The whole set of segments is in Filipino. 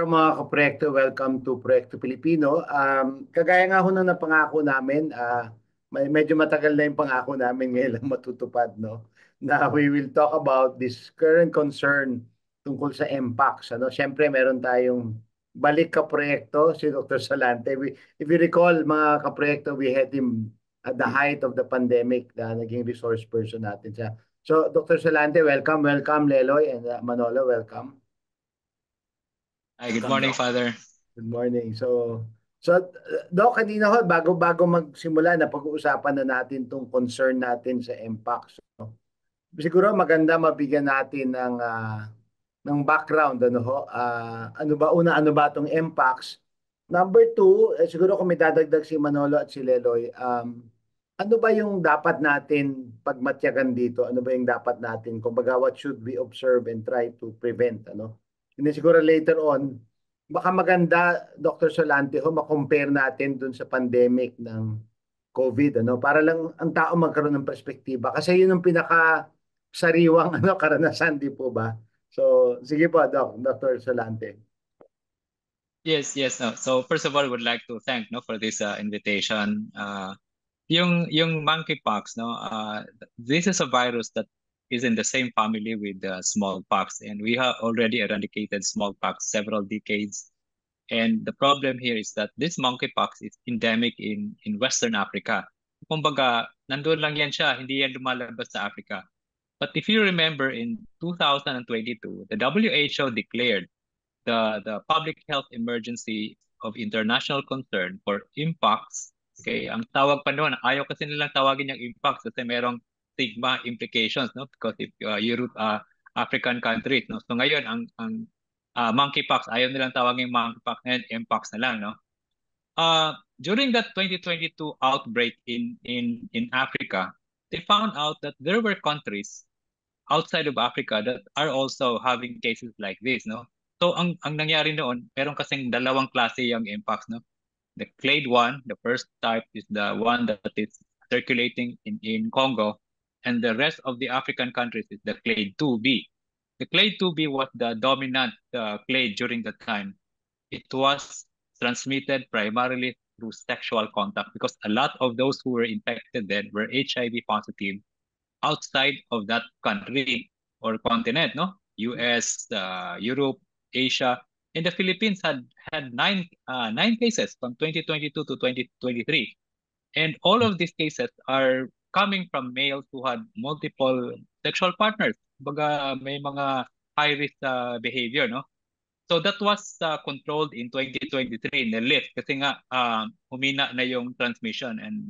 mga kaproyekto, welcome to Proyekto Pilipino. Kagaya nga ho nung napangako namin, medyo matagal na yung pangako namin ngayon lang matutupad, no? Na we will talk about this current concern tungkol sa MPACS. Ano? Siyempre, meron tayong balik kaproyekto, si Dr. Salante. If you recall, mga kaproyekto, we had him at the height of the pandemic na naging resource person natin siya. So, Dr. Salante, welcome, welcome, Leloy, and Manolo, welcome. Hi, good morning, Father. Good morning. Doc, kanina ho, bago magsimula na pag-uusapan na natin tong concern natin sa MPACS. No? Siguro maganda mabigyan natin ng background, ano ho? Ano ba tong MPACS? Number two, siguro kung may dadagdag si Manolo at si Leloy, ano ba yung dapat natin pagmatyagan dito? Ano ba yung dapat natin? Kumbaga, what should we observe and try to prevent, ano? Hindi siguro later on, baka maganda, Dr. Solante, ma-compare natin dun sa pandemic ng COVID, ano? Para lang ang tao magkaroon ng perspektiba. Kasi yun ang pinaka-sariwang karanasan, di po ba? So, sige po, Dr. Solante. Yes, no. So first of all, I would like to thank for this invitation. Yung monkeypox, this is a virus that is in the same family with smallpox, and we have already eradicated smallpox several decades. And the problem here is that this monkeypox is endemic in Western Africa. Kumbaga, nandun lang yan siya, hindi yan lumalabas sa Africa. But if you remember, in 2022, the WHO declared the public health emergency of international concern for Mpox. Okay, ang tawag pa noon, ayaw kasi nilang tawagin yung Mpox kasi merong stigma implications, no? Because if Europe, African countries, no? So ngayon ang monkeypox, ayaw nilang tawagin monkeypox, ngayon Mpox na lang, no? During that 2022 outbreak in Africa, they found out that there were countries outside of Africa that are also having cases like this, no? So ang nangyari noon, meron kasing dalawang klase yung impacts, no? The clade 1, the first type is the one that is circulating in Congo, and the rest of the African countries is the clade 2B. The clade 2B was the dominant clade during the time. It was transmitted primarily through sexual contact because a lot of those who were infected then were HIV positive outside of that country or continent, no? US, Europe, Asia, and the Philippines had nine cases from 2022 to 2023, and all of these cases are coming from males who had multiple sexual partners. Baga may mga high risk behavior, no? So that was controlled in 2023 lift kasi nga humina na yung transmission, and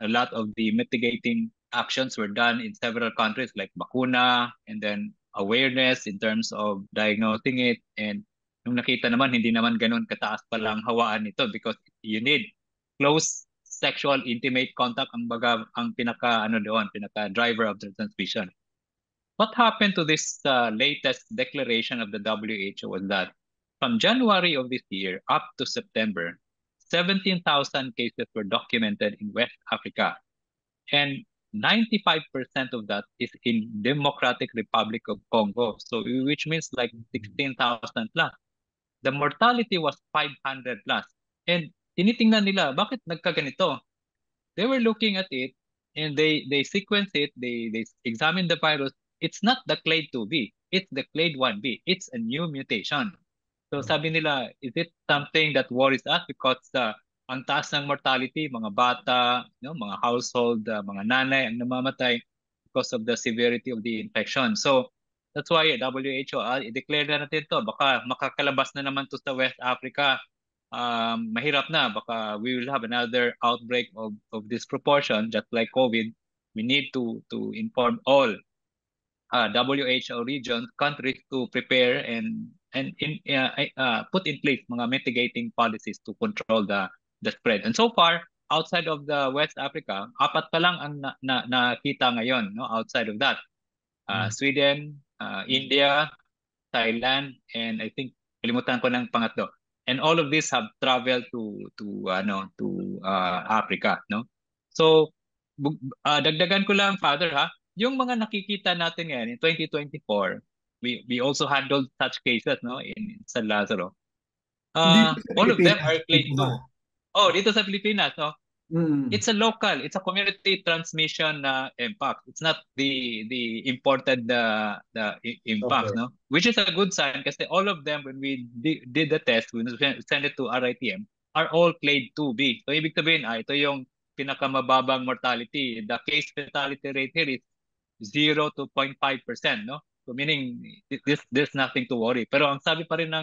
a lot of the mitigating actions were done in several countries like bakuna and then awareness in terms of diagnosing it. And nung nakita naman, hindi naman ganun kataas palang hawaan nito because you need close sexual intimate contact ang pinaka pinaka driver of the transmission. What happened to this latest declaration of the WHO was that from January of this year up to September, 17,000 cases were documented in West Africa. And 95% of that is in Democratic Republic of Congo. So which means like 16,000 plus. The mortality was 500 plus. And tinitingnan nila, bakit nagkaganito? They were looking at it and they sequence it, they examine the virus. It's not the clade 2B, it's the clade 1B. It's a new mutation. So sabi nila, is it something that worries us because ang taas ng mortality, mga bata, mga household, mga nanay ang namamatay because of the severity of the infection. So that's why WHO, i-declare na natin to. Baka makakalabas na naman to sa West Africa. Mahirap na. Baka we will have another outbreak of this proportion, just like COVID. We need to inform all WHO regions, countries to prepare and put in place mga mitigating policies to control the spread. And so far, outside of the West Africa, apat pa lang ang nakita ngayon, no, outside of that. Sweden, India, Thailand, and I think kalimutan ko ng pangatlo. And all of these have traveled to Africa, no? So dagdagan ko lang, Father, ha. Yung mga nakikita natin ngayon in 2024, we also handled such cases, no, in San Lazaro. Dito sa All of them Pilipinas, are dito clade ba? 2. Oh, dito sa Pilipinas, no? Mm. It's a local, it's a community transmission impact. It's not the imported impact, Okay. no? Which is a good sign kasi all of them when we did the test, when we send it to RITM, are all clade 2B. So ibig sabihin, ito yung pinakamababang mortality. The case fatality rate here is 0 to 0.5%, no? So meaning there's nothing to worry. Pero ang sabi pa rin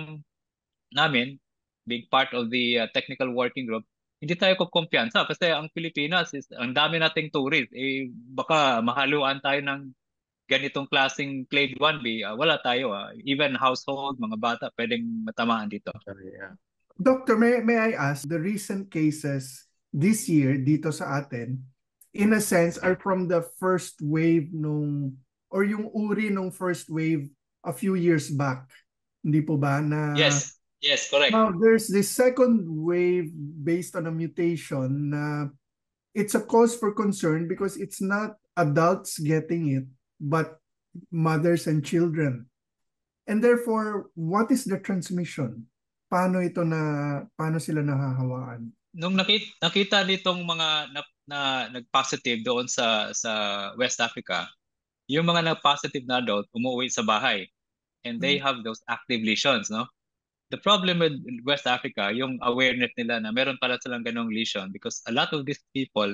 namin, being part of the technical working group, hindi tayo kumpiyansa kasi ang Pilipinas is ang dami nating tourist. Baka mahaluan tayo ng ganitong klaseng clade 1B. Wala tayo. Even household, mga bata, pwedeng matamaan dito. Sorry, yeah. Doctor, may I ask, the recent cases this year dito sa atin, in a sense, are from the first wave or yung uri nung first wave a few years back. Hindi po ba na Yes, correct. now there's this second wave based on a mutation na it's a cause for concern because it's not adults getting it, but mothers and children. And therefore, what is the transmission? Paano sila nahahawaan? Nung nakita nitong mga nag-positive doon sa West Africa, yung mga nag-positive na adult umuwi sa bahay and they have those active lesions, no? The problem with West Africa, yung awareness nila na meron pala silang ganong lesion because a lot of these people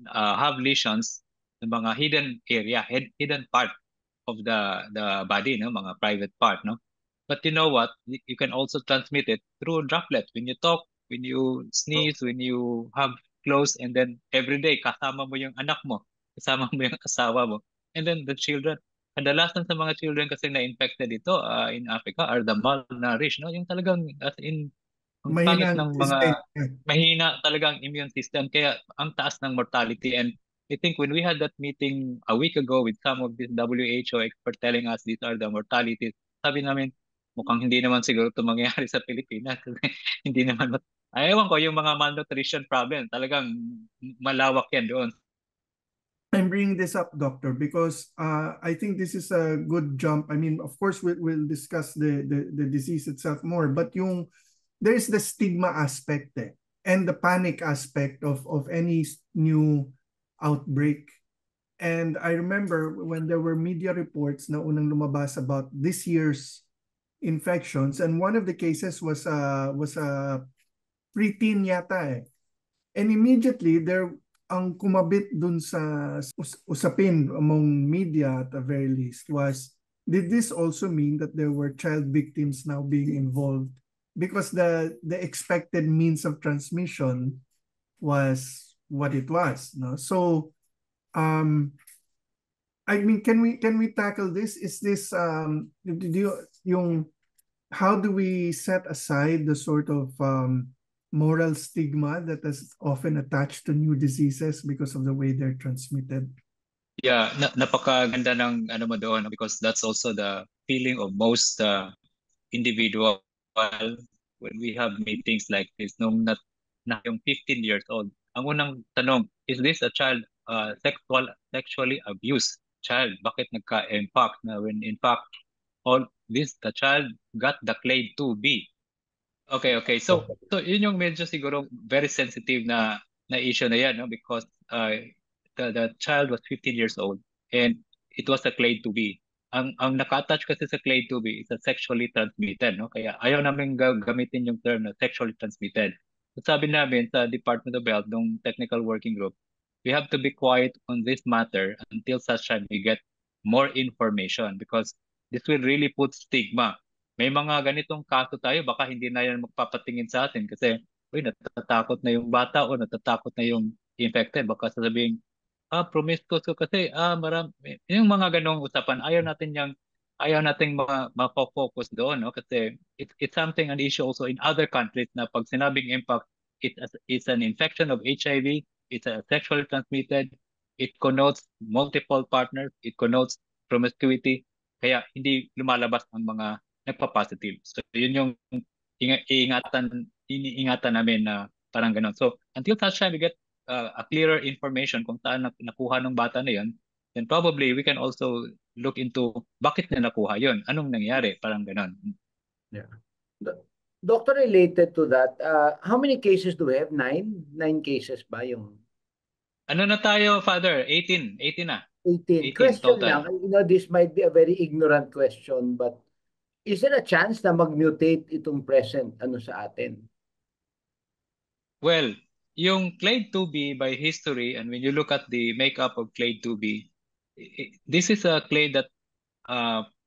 have lesions ng mga hidden area, hidden part of the body, no, mga private part, no. But you know what? You can also transmit it through droplets when you talk, when you sneeze, when you have clothes, and then every day kasama mo yung anak mo, kasama mo yung asawa mo, and then the children. Kadalasan sa mga children kasi na-infected dito in Africa are the malnourished, no? Yung talagang as in ang pangit Mahina ang ng mga resistensya. mahina talagang immune system kaya ang taas ng mortality. And I think when we had that meeting a week ago with some of these WHO experts telling us these are the mortalities, sabi namin mukhang hindi naman siguro ito mangyayari sa Pilipinas kasi hindi naman ewan ko yung mga malnutrition problem talagang malawak yan doon. I'm bringing this up, doctor, because I think this is a good jump. I mean, of course, we'll discuss the disease itself more, but there's the stigma aspect and the panic aspect of any new outbreak. And I remember when there were media reports na unang lumabas about this year's infections, and one of the cases was a preteen yata. And immediately ang kumabit dun sa usapin among media at the very least was, did this also mean that there were child victims now being involved? Because the expected means of transmission was what it was, no? So I mean, can we tackle this? Is this how do we set aside the sort of moral stigma that is often attached to new diseases because of the way they're transmitted? Yeah, napakaganda ng ano mo doon because that's also the feeling of most individual when we have meetings like this nung na yung 15 years old. Ang unang tanong, is this a child sexually abused child? Bakit nagka-impact na when in fact all this the child got the clade 2B. Okay. So yun yung medyo siguro very sensitive na issue na yan, no? Because the child was 15 years old and it was a clade 2B. Ang naka-attach kasi sa clade 2B is a sexually transmitted, no? Kaya ayaw namin gamitin yung term na sexually transmitted. So sabi namin sa Department of Health, ng technical working group, we have to be quiet on this matter until such time we get more information because this will really put stigma. May mga ganitong kaso tayo, baka hindi na yan magpapatingin sa atin kasi uy, natatakot na yung bata o natatakot na yung infected. Baka sasabihin, promiscuous ko kasi, marami. Yung mga ganong usapan, ayaw nating ma-focus doon, no? Kasi it's something, an issue also in other countries na pag sinabing impact, it's an infection of HIV, it's a sexually transmitted, it connotes multiple partners, it connotes promiscuity, kaya hindi lumalabas ang mga nagpa-positive. So yun yung iniingatan namin na parang ganun. So until such time we get a clearer information kung saan nakuha ng bata na yun, then probably we can also look into bakit na nakuha yun, anong nangyari, parang ganun. Yeah. Doctor, related to that, how many cases do we have? 9? 9 cases ba yung Ano na tayo, Father? 18. 18 na. 18? 18 Question lang, total. this might be a very ignorant question, but is there a chance na mag-mutate itong present sa atin? Well, yung clade 2B by history, and when you look at the makeup of clade 2B, this is a clade that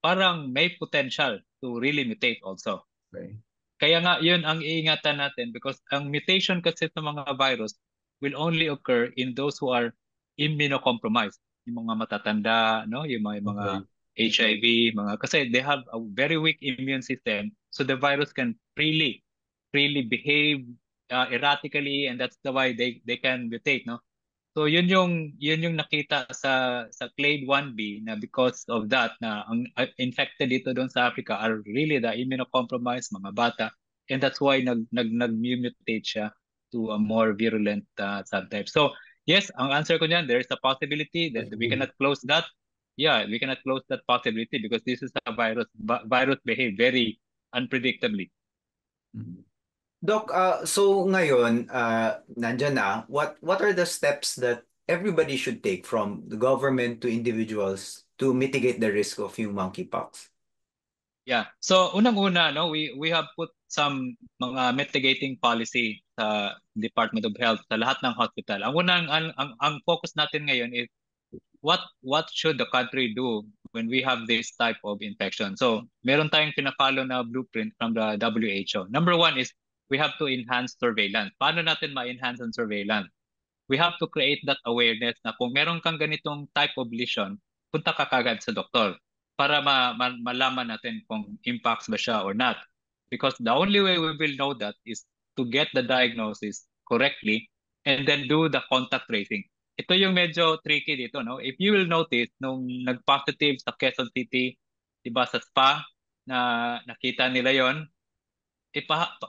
parang may potential to really mutate also. Okay. Kaya nga yun ang iingatan natin because ang mutation kasi ng mga virus will only occur in those who are immunocompromised. Yung mga matatanda, no? Yung mga HIV, kasi they have a very weak immune system, so the virus can freely behave erratically, and that's the why they can mutate, no? So yun yung nakita sa clade 1B na because of that na ang infected dito doon sa Africa are really the immunocompromised mga bata, and that's why nag-mutate siya to a more virulent subtype. So yes, ang answer ko niyan, there is a possibility that we cannot close that. Yeah, we cannot close that possibility because this is a virus. Virus behave very unpredictably. Doc, so ngayon, nandyan na, what are the steps that everybody should take from the government to individuals to mitigate the risk of yung monkeypox? Yeah. So unang-una, no, we have put some mga mitigating policy sa Department of Health sa lahat ng hospital. Ang unang ang focus natin ngayon is what should the country do when we have this type of infection. So meron tayong pina-follow na blueprint from the WHO. Number one is we have to enhance surveillance. Paano natin ma-enhance ang surveillance? We have to create that awareness na kung meron kang ganitong type of lesion, punta ka kagad sa doktor para malaman natin kung impacts ba siya or not. Because the only way we will know that is to get the diagnosis correctly and then do the contact tracing. Ito yung medyo tricky dito, no? If you will notice, nung nag-positive sa Quezon City, diba sa spa, na nakita nila yon,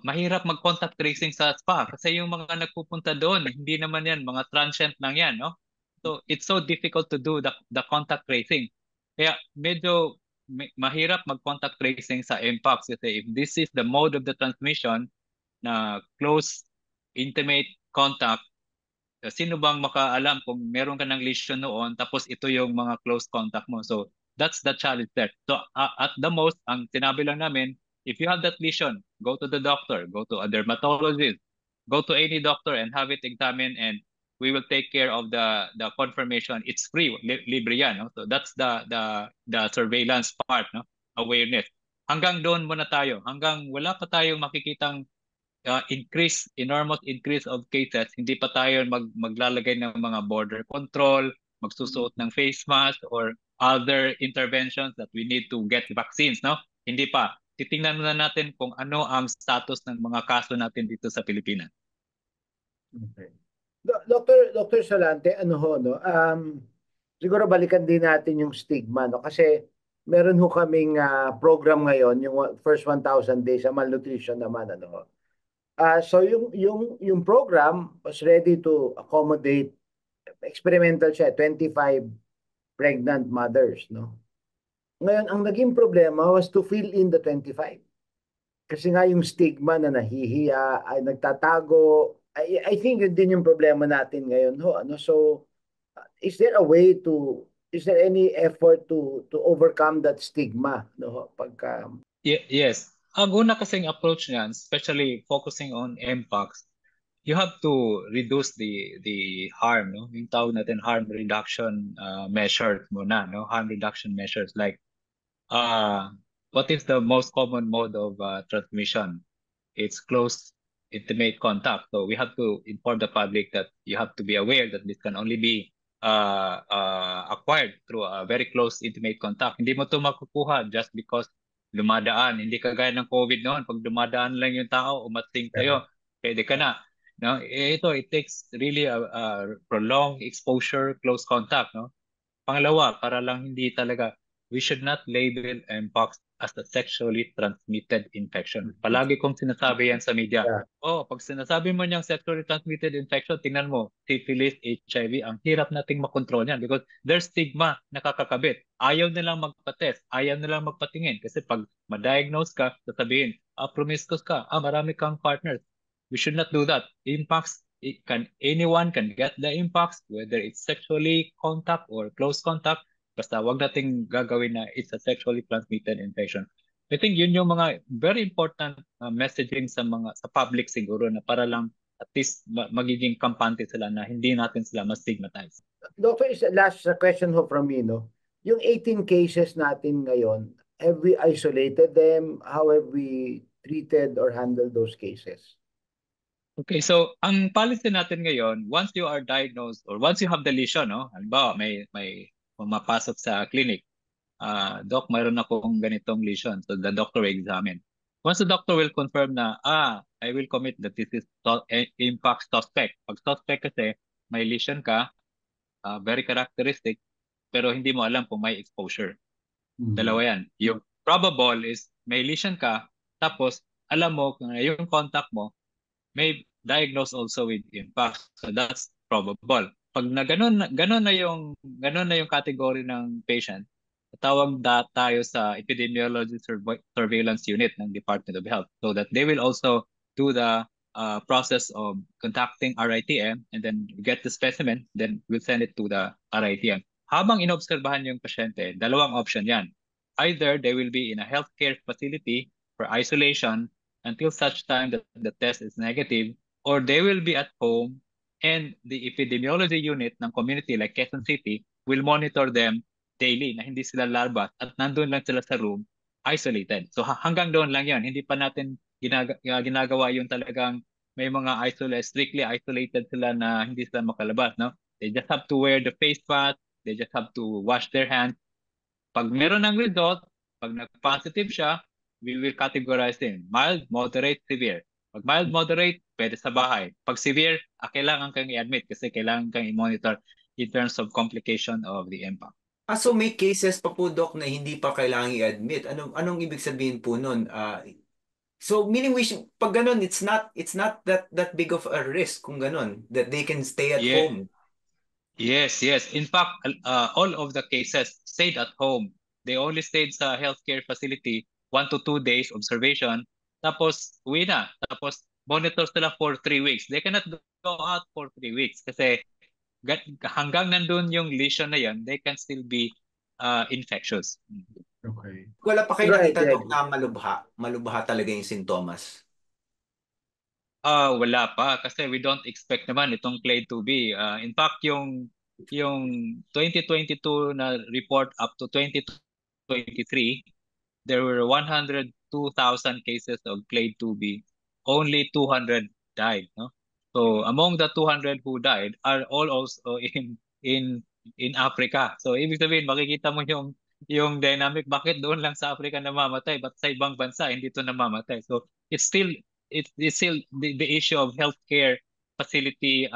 mahirap mag-contact tracing sa spa kasi yung mga nagpupunta doon, hindi naman yan, mga transient lang yan, no? So it's so difficult to do the contact tracing. Kaya medyo mahirap mag-contact tracing sa Mpox kasi if this is the mode of the transmission na close, intimate contact, sino bang makaalam kung meron ka ng lesion noon tapos ito yung mga close contact mo. So that's the challenge there. So at the most, ang sinabi lang namin, if you have that lesion, go to the doctor, go to a dermatologist, go to any doctor and have it examined, and we will take care of the confirmation. It's free, libre yan. No? So that's the surveillance part, no? Awareness. Hanggang doon muna tayo. Hanggang wala pa tayong makikitang enormous increase of cases, hindi pa tayo maglalagay ng mga border control, magsusuot ng face mask or other interventions that we need to get vaccines, no? Hindi pa. Titingnan muna natin kung ano ang status ng mga kaso natin dito sa Pilipinas. Okay. Dr. Salante, no? Siguro balikan din natin yung stigma, no? Kasi meron ho kaming program ngayon, yung first 1,000 days sa malnutrition naman, ano? So yung program was ready to accommodate, experimental siya, 25 pregnant mothers, no? Ngayon, ang naging problema was to fill in the 25. Kasi nga yung stigma na nahihiya, ay nagtatago, I think yun din yung problema natin ngayon, ho, ano? So, is there any effort to overcome that stigma, no? Pagka Yes. Ang una kasing approach niyan, especially focusing on Mpox, you have to reduce the harm, no? Yung tawag natin harm reduction measures muna, no? Harm reduction measures like what is the most common mode of transmission? It's close intimate contact. So we have to inform the public that you have to be aware that this can only be acquired through a very close intimate contact. Hindi mo to makukuha just because dumadaan. Hindi kagaya ng COVID noon. Pag dumadaan lang yung tao, umating sa'yo, pwede ka na. No? Ito, it takes really a prolonged exposure, close contact. No? Pangalawa, para lang hindi talaga, we should not label Mpox as a sexually transmitted infection. Palagi kong sinasabi yan sa media. Yeah. Pag sinasabi mo niyang sexually transmitted infection, tingnan mo, syphilis, HIV, ang hirap nating makontrol yan because there's stigma nakakakabit. Ayaw nilang magpa-test, ayaw nilang magpatingin kasi pag ma-diagnose ka, sasabihin, promiscuous ka, marami kang partners. We should not do that. Impacts, anyone can get the impacts, whether it's sexually contact or close contact. Basta wag nating gagawin na it's a sexually transmitted infection. I think yun yung mga very important messaging sa public siguro na para lang at least magiging kampante sila na hindi natin sila ma-stigmatize. Doctor, last question ho from me, no? Yung 18 cases natin ngayon, have we isolated them? How have we treated or handled those cases? Okay, so ang policy natin ngayon, once you are diagnosed or once you have the lesion, no? Halimbawa, may mapasok sa clinic, Doc, mayroon akong ganitong lesion. So the doctor will examine. Once the doctor will confirm na, I will commit that this is impact suspect. Pag suspect kasi, may lesion ka, very characteristic, pero hindi mo alam kung may exposure. Dalawa yan. Yung probable is may lesion ka, tapos alam mo kung yung contact mo, may diagnose also with impact. So that's probable. Pag na ganun na yung category ng patient, tawag tayo sa epidemiology surveillance unit ng Department of Health so that they will also do the process of contacting RITM and then get the specimen, then we'll send it to the RITM. Habang inobserbahan yung pasyente, dalawang option yan. Either they will be in a healthcare facility for isolation until such time that the test is negative, or they will be at home and the epidemiology unit ng community like Quezon City will monitor them daily na hindi sila lalabas at nandun lang sila sa room isolated. So hanggang doon lang yan. Hindi pa natin ginagawa yung talagang may mga strictly isolated sila na hindi sila makalabas. No? They just have to wear the face mask. They just have to wash their hands. Pag meron ng result, pag nag-positive siya, we will categorize them. Mild, moderate, severe. Pag mild, moderate, pwede sa bahay. Pag severe, kailangan kang i-admit kasi kailangan kang i-monitor in terms of complication of the impact. So may cases pa po, Doc, na hindi pa kailangan i-admit. Anong ibig sabihin po nun? So meaning pag ganun, it's not that big of a risk kung ganun, that they can stay at home. Yes. In fact, all of the cases stayed at home. They only stayed sa healthcare facility 1 to 2 days observation. Tapos uwi na. Tapos monitor sila for 3 weeks. They cannot go out for 3 weeks kasi hanggang nandun yung lesion na yan, they can still be infectious. Okay. Wala pa kayo nakita, Doc, na malubha talaga yung sintomas? Wala pa kasi we don't expect naman itong clade 2B. In fact, yung 2022 na report up to 2023, there were 102,000 cases of clade 2B. Only 200 died, no? So among the 200 who died are all also in Africa. So ibig sabihin makikita mo yung dynamic, bakit doon lang sa Africa namamatay but sa ibang bansa hindi to namamatay. So it's still the issue of healthcare facility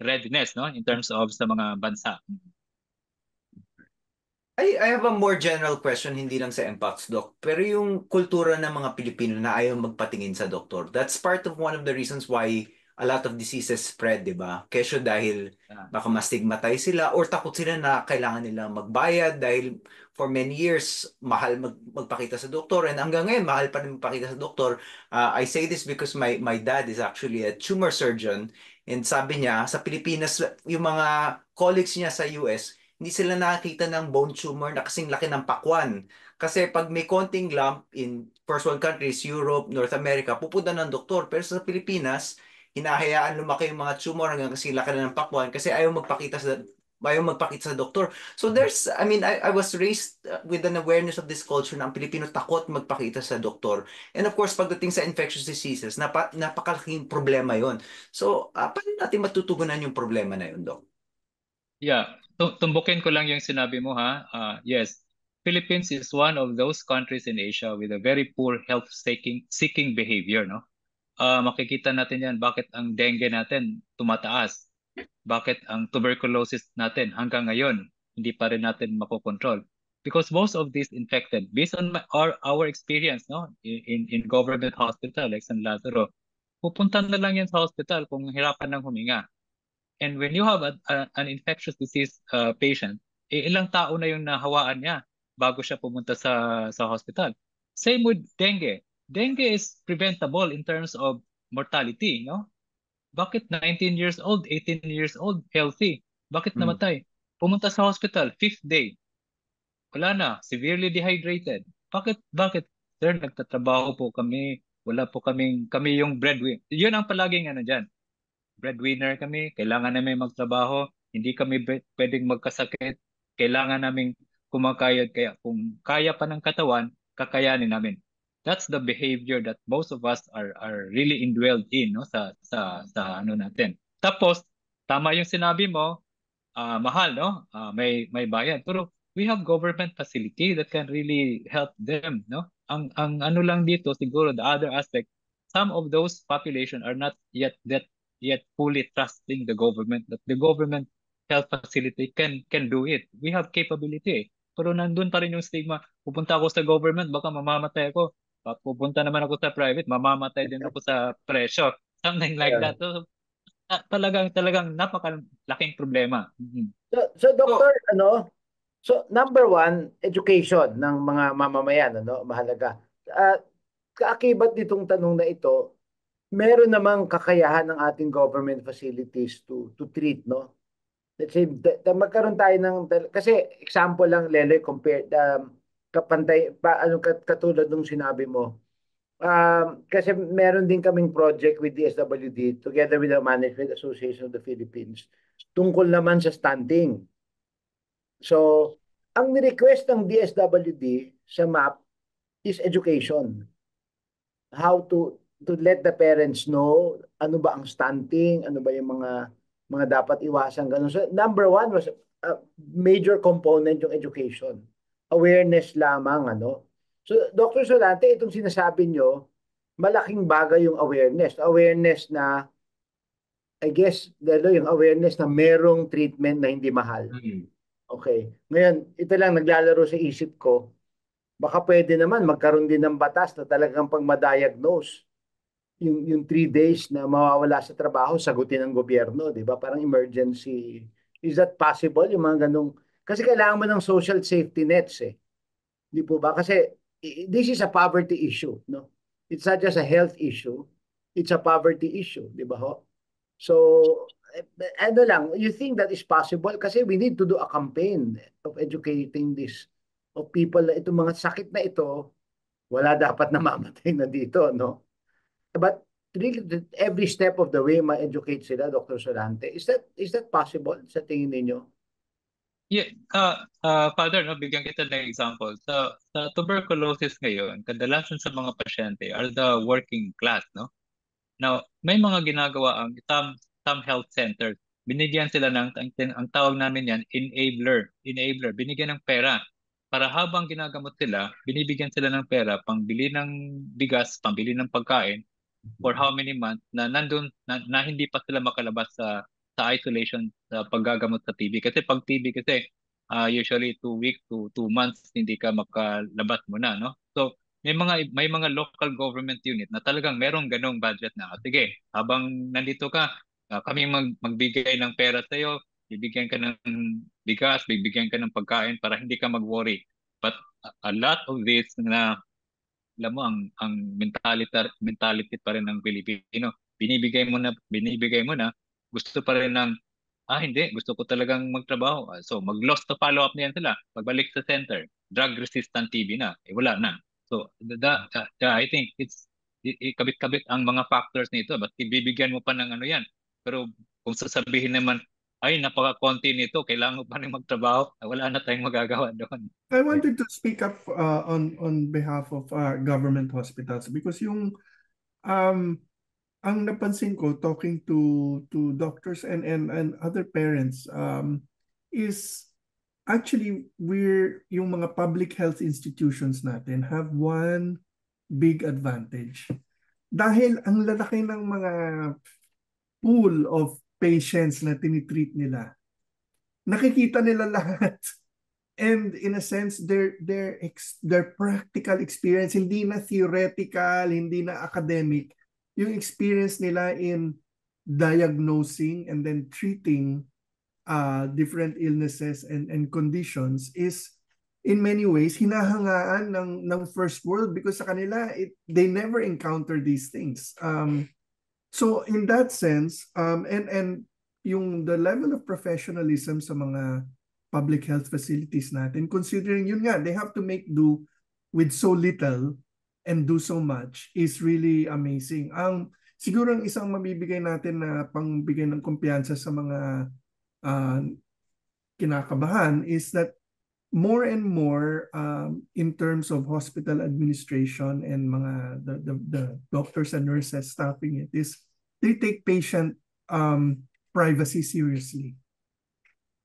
readiness, no, in terms of sa mga bansa. I have a more general question, hindi lang sa MPOX, Doc. Pero yung kultura ng mga Pilipino na ayaw magpatingin sa doktor, that's part of one of the reasons why a lot of diseases spread, di ba? Kesyo dahil baka ma-stigmatize sila or takot sila na kailangan nila magbayad dahil for many years, mahal magpakita sa doktor. And hanggang ngayon, mahal pa rin magpakita sa doktor. I say this because my dad is actually a tumor surgeon. And sabi niya, sa Pilipinas, yung mga colleagues niya sa US, hindi sila nakakita ng bone tumor na kasing laki ng pakwan. Kasi pag may konting lump in first world countries, Europe, North America, pupunta ng doktor. Pero sa Pilipinas, hinahayaan lumaki yung mga tumor hanggang kasing laki na ng pakwan kasi ayaw magpakita sa doktor. So I was raised with an awareness of this culture na ang Pilipino takot magpakita sa doktor. And of course, pagdating sa infectious diseases, napakalaking problema yon. So, paano natin matutugunan yung problema na yun, Doc? Yeah, tumbukin ko lang yung sinabi mo ha. Yes, Philippines is one of those countries in Asia with a very poor health seeking behavior, no? Makikita natin yan bakit ang dengue natin tumataas. Bakit ang tuberculosis natin hanggang ngayon hindi pa rin natin makokontrol. Because most of these infected, based on our experience, no, in government hospital like San Lazaro, pupunta na lang yan sa hospital kung hirapan ng huminga. And when you have an infectious disease patient, ilang tao na yung nahawaan niya bago siya pumunta sa hospital. Same with dengue. dengue is preventable in terms of mortality, no? Bakit 19 years old, 18 years old, healthy? Bakit Mm. namatay? Pumunta sa hospital, fifth day, wala na, severely dehydrated. Bakit? Sir, nagtatrabaho po kami, wala po kami yung breadwinner. Yun ang palaging ano dyan. Breadwinner kami, kailangan namin magtrabaho, hindi kami pwedeng magkasakit, kailangan namin kumakayod, kaya kung kaya pa ng katawan, kakayanin namin. That's the behavior that most of us are really indwelled in, no, sa ano natin. Tapos tama yung sinabi mo, mahal, no? May bayad. Pero we have government facility that can really help them, no? Ang ano lang dito siguro the other aspect, some of those population are not yet fully trusting the government that the government health facility can do it. We have capability. Pero nandun pa rin yung stigma. Pupunta ako sa government, baka mamamatay ako. Pupunta naman ako sa private, mamamatay din ako sa presyo. Something like Yeah. that. So, talagang napakalaking problema. Mhm. So So, doctor, number one, education ng mga mamamayan, mahalaga. At kaakibat nitong tanong na ito, meron namang kakayahan ng ating government facilities to treat, no? Let's say, magkaroon tayo kasi example lang, Lele, compare, kapantay, katulad nung sinabi mo. Kasi meron din kaming project with DSWD together with the Management Association of the Philippines tungkol naman sa stunting. So, ang ni-request ng DSWD sa MAP is education. How to let the parents know ano ba ang stunting, ano ba yung mga dapat iwasan, ganun. So, number one was a major component yung education. Awareness lamang, ano. So, Dr. Solante, itong sinasabi nyo, malaking bagay yung awareness. Awareness na, I guess, lalo yung awareness na merong treatment na hindi mahal. mm. Okay. Ngayon, ito lang naglalaro sa isip ko. Baka pwede naman magkaroon din ng batas na talagang pag ma-diagnose yung 3 days na mawawala sa trabaho, sagutin ng gobyerno, di ba? Parang emergency. Is that possible? Yung mga ganong, kasi kailangan mo ng social safety nets eh. Di po ba? Kasi this is a poverty issue, no? It's not just a health issue, it's a poverty issue, di ba ho? So, ano lang, you think that is possible? Kasi we need to do a campaign of educating this, of people na itong mga sakit na ito, wala dapat namamatay na dito, no? But really, every step of the way, ma-educate sila, Dr. Solante. Is that possible sa tingin ninyo? Yeah, Father, no, bigyan kita ng example. Sa tuberculosis ngayon, kadalasan sa mga pasyente are the working class, no? Now, may mga ginagawa ang some health centers. Binigyan sila ang tawag namin yan, enabler. Enabler, binigyan ng pera. Para habang ginagamot sila, binibigyan sila ng pera, pangbili ng bigas, pambili ng pagkain, for how many months na nandun na hindi pa sila makalabas sa isolation sa paggagamot sa TB kasi pag TB kasi usually 2 weeks to 2 months hindi ka makalabas muna, no? So may mga local government unit na talagang merong ganong budget na sige, habang nandito ka, kami magbigay ng pera sa iyo, bibigyan ka ng bigas, bibigyan ka ng pagkain para hindi ka mag-worry. But a lot of this na alam mo ang mentality pa rin ng Pilipino. Binibigay mo na, gusto pa rin ng hindi, gusto ko talagang magtrabaho. So mag-lost to follow up na yan sila. Pagbalik sa center, drug resistant TB na, wala na. So I think kabit-kabit ang mga factors nito, but bibigyan mo pa ng ano yan. Pero kung sasabihin naman ay napaka-konti nito, kailangan mo pa rin magtrabaho, wala na tayong magagawa doon. I wanted to speak up on behalf of government hospitals because yung ang napansin ko talking to doctors and other parents is actually yung mga public health institutions natin have one big advantage. Dahil ang lalaki ng mga pool of patients na tinitreat nila, nakikita nila lahat. And in a sense, their practical experience, hindi na theoretical, hindi na academic, yung experience nila in diagnosing and then treating different illnesses and conditions is in many ways hinahangaan ng first world because sa kanila they never encounter these things. So in that sense, and yung the level of professionalism sa mga public health facilities natin, considering yun nga, they have to make do with so little and do so much is really amazing. Siguro ang isang mabibigay natin na pangbigay ng kumpiyansa sa mga kinakabahan is that more and more in terms of hospital administration and mga the doctors and nurses staffing it is they take patient privacy seriously.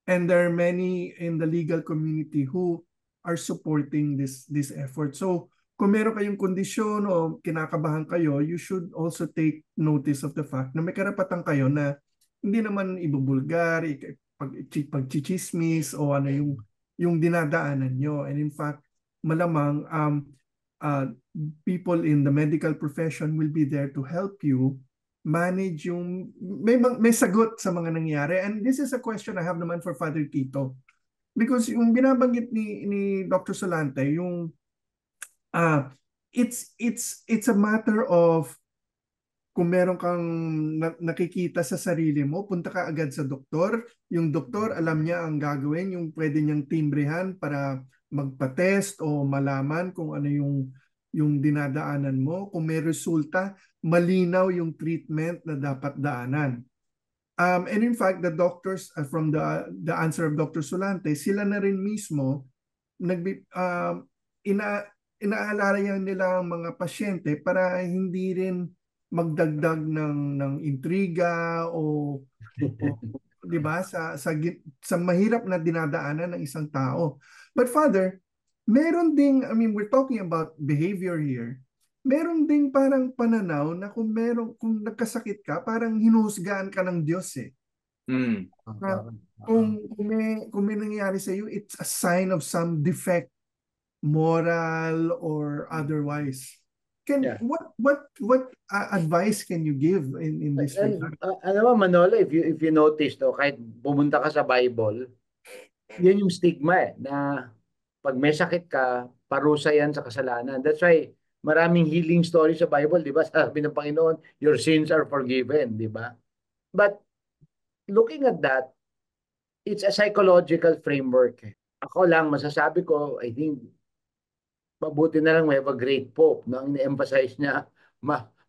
And there are many in the legal community who are supporting this effort. So kung meron kayong kondisyon o kinakabahan kayo, you should also take notice of the fact na may karapatan kayo na hindi naman ibubulgar, pagchichismis o ano yung dinadaanan nyo. And in fact, malamang people in the medical profession will be there to help you manage yung may sagot sa mga nangyari. And this is a question I have naman for Father Tito. Because yung binabanggit ni Dr. Solante, yung it's a matter of kung meron kang nakikita sa sarili mo, punta ka agad sa doktor. Yung doktor, alam niya ang gagawin, yung pwede niyang timbrehan para magpa-test o malaman kung ano yung dinadaanan mo. Kung may resulta, malinaw yung treatment na dapat daanan. And in fact, the doctors, from the answer of Dr. Solante, sila na rin mismo, inaalala nila ang mga pasyente para hindi rin magdagdag ng intriga o 'di ba sa mahirap na dinadaanan ng isang tao. But Father, meron ding, I mean, we're talking about behavior here. Meron ding parang pananaw na kung nagkasakit ka, parang hinuhusgahan ka ng Diyos eh. Mm. Kung may nangyayari sa iyo, it's a sign of some defect, moral or otherwise. What advice can you give in this regard? Alam mo, Manolo, if you notice, kahit pumunta ka sa Bible, yun yung stigma na pag may sakit ka, parusa yan sa kasalanan. That's why maraming healing story sa Bible, di ba? Sabi ng Panginoon, your sins are forgiven, di ba? But looking at that, it's a psychological framework. Ako lang, masasabi ko, I think, mabuti na lang we have a great Pope na ini-emphasize niya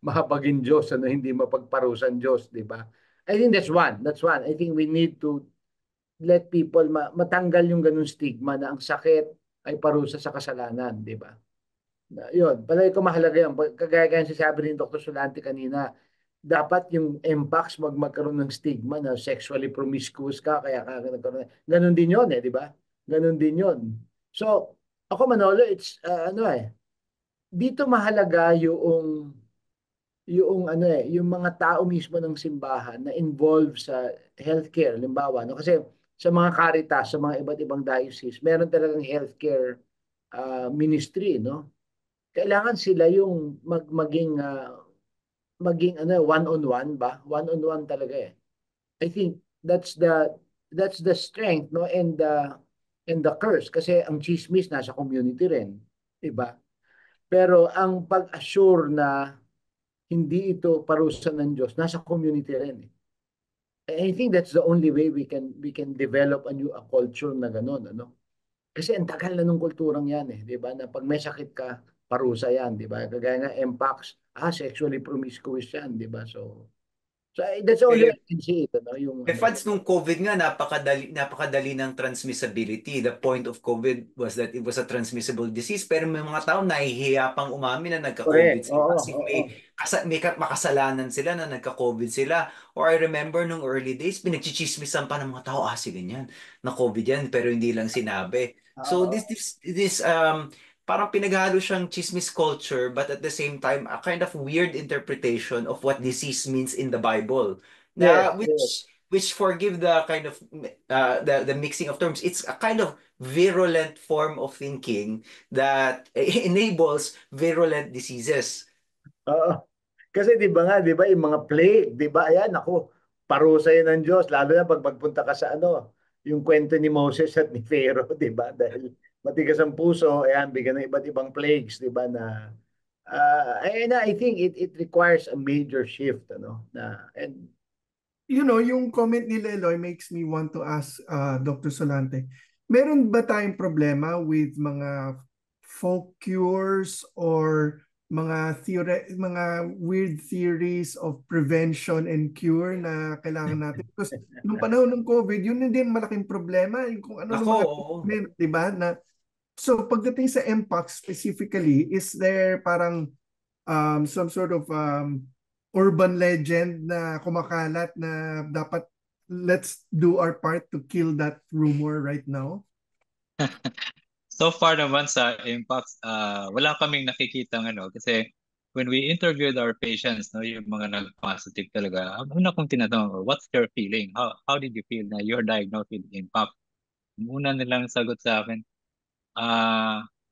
mahabagin Diyos, hindi mapagparusan Diyos, di ba? I think that's one. I think we need to let people matanggal yung ganung stigma na ang sakit ay parusa sa kasalanan, di ba? Yun, palagi ko mahalaga yun. Kagaya sabi ni Dr. Solante kanina, dapat yung MPACS magkaroon ng stigma na sexually promiscuous ka, kaya nagkaroon. Ganun din yun di ba? Ganun din yun. So, ako Manolo, it's dito mahalaga yung mga tao mismo ng simbahan na involved sa healthcare, limbawa, kasi sa mga Caritas, sa mga iba't ibang diocese, meron talagang healthcare ministry, no? Kailangan sila yung maging one-on-one ba? One-on-one talaga I think that's the strength, no, and the curse, kasi ang chismis nasa community rin, 'di ba? Pero ang pag-assure na hindi ito parusa ng Diyos, nasa community rin I think that's the only way we can develop a culture na gano'n, ano? Kasi ang tagal na nung kulturang yan 'di ba? Na pag may sakit ka, parusa yan, 'di ba? Kagaya nga MPACS, sexually promiscuous yan, 'di ba? So that's the only way I can see it, ano? Fads nung COVID nga, napakadali ng transmissibility. The point of COVID was that it was a transmissible disease, pero may mga tao nahihiya pang umamin na nagka-COVID sila kasi may makasalanan sila na nagka-COVID sila. Or I remember nung early days, pinagchichismisan pa ng mga tao, sige ganyan, na COVID yan, pero hindi lang sinabi. So this parang pinaghalo siyang chismis culture, but at the same time, a kind of weird interpretation of what disease means in the Bible. Which forgive the kind of the mixing of terms, it's a kind of virulent form of thinking that enables virulent diseases. Kasi 'di ba yung mga plague, 'di ba? Ayan, ako, parusa yan ng Diyos, lalo na pag magpunta ka sa yung kwento ni Moses at ni Pharaoh, 'di ba? Dahil matigas ang puso, ayan, bigyan ng iba't ibang plagues, di ba, na and I think it requires a major shift, ano, na, and Yung comment ni Leloy makes me want to ask Dr. Solante, meron ba tayong problema with mga folk cures or mga weird theories of prevention and cure na kailangan natin? Because nung panahon ng COVID, yun din malaking problema, yung kung ano ng Ako, mga oo. treatment, di ba? So pagdating sa MPOX specifically, is there parang some sort of urban legend na kumakalat na dapat let's do our part to kill that rumor right now? So far naman sa impacts, wala kaming nakikitang ano kasi when we interviewed our patients, no, yung mga nag-positive talaga, ang una kong tinatanong, what's your feeling? How did you feel na you're diagnosed with impact? Ang una nilang sagot sa akin,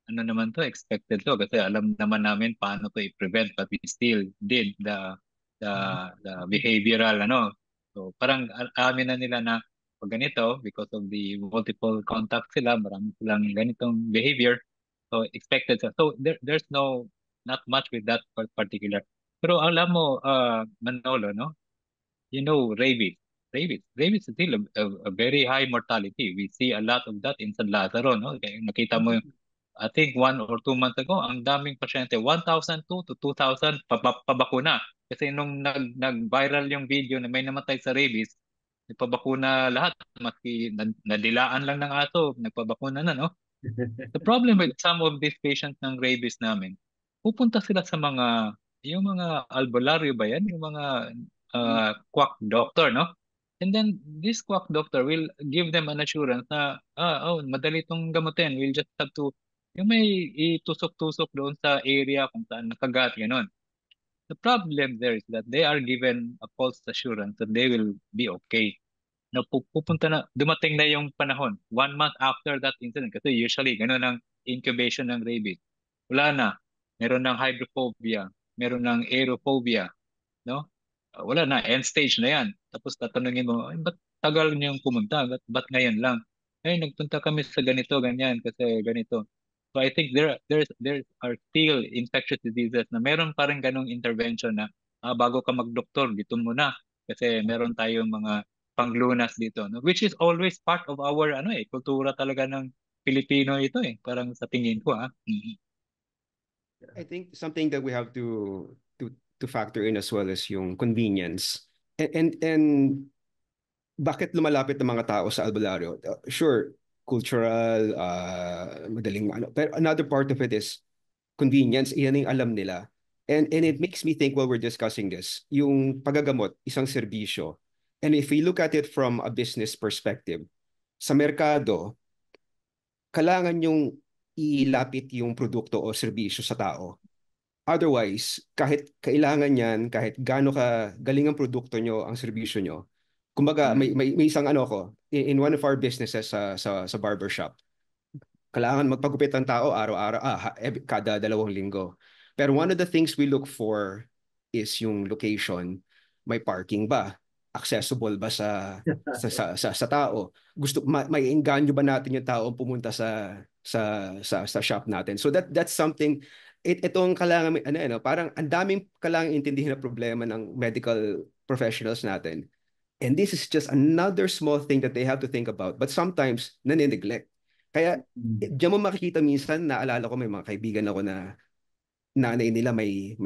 ano naman to, expected to kasi alam naman namin paano to i-prevent but we still did the the behavioral ano. So parang amin na nila na pag ganito because of the multiple contact sila, marami silang ganitong behavior. So expected siya. So there's no not much with that particular. Pero alam mo, Manolo, no? You know, rabies. Rabies is still a very high mortality. We see a lot of that in San Lazaro, no? Kaya nakita mo, I think 1 or 2 months ago, ang daming pasyente, 1,002 to 2,000 pabakuna. Kasi nung nag-viral yung video na may namatay sa rabies, nagpabakuna lahat. Maski nadilaan lang ng aso, nagpabakuna na, no? The problem with some of these patients ng rabies namin, pupunta sila sa yung mga albularyo ba yan? Yung mga quack doctor, no? And then this quack doctor will give them an assurance na, madali itong gamutin. We'll just have to, yung may itusok-tusok doon sa area kung saan nakagat, gano'n. The problem there is that they are given a false assurance that they will be okay na pupunta na, dumating na yung panahon, 1 month after that incident, kasi usually ganun ang incubation ng rabies. Wala na. Meron ng hydrophobia, meron ng aerophobia, no? Wala na, end stage na yan. Tapos tatanungin mo, "Ay, ba't tagal niyong pumunta? Ba't ngayon lang? Ay, nagpunta kami sa ganito, ganyan, kasi ganito." So I think there are still infectious diseases na meron pa rin ganong intervention na bago ka magdoktor, dito muna. Kasi meron tayong mga panglunas dito, no? Which is always part of our kultura talaga ng Pilipino ito parang sa tingin ko Mhm. I think something that we have to factor in as well is yung convenience. And bakit lumalapit ng mga tao sa albularyo? Sure, cultural, madaling ano. Pero another part of it is convenience. Iyan yung alam nila. And it makes me think while we're discussing this, yung pagagamot, isang serbisyo. And if we look at it from a business perspective, sa merkado, kailangan yung ilapit yung produkto o serbisyo sa tao. Otherwise, kahit kailangan yan, kahit gaano ka galing ang produkto nyo, ang serbisyo nyo, kumbaga may isang ano ko, in one of our businesses sa barbershop, kailangan magpagupit ang tao araw-araw, kada 2 linggo. Pero one of the things we look for is yung location. May parking ba? Accessible ba sa tao? May engganyo ba natin yung tao pumunta sa shop natin? So that's something itong kailangan parang ang daming kailangan intindihin na problema ng medical professionals natin. And this is just another small thing that they have to think about. But sometimes, nanineglect. Kaya, diyan mo makikita minsan, naalala ko may mga kaibigan ako na nanay nila may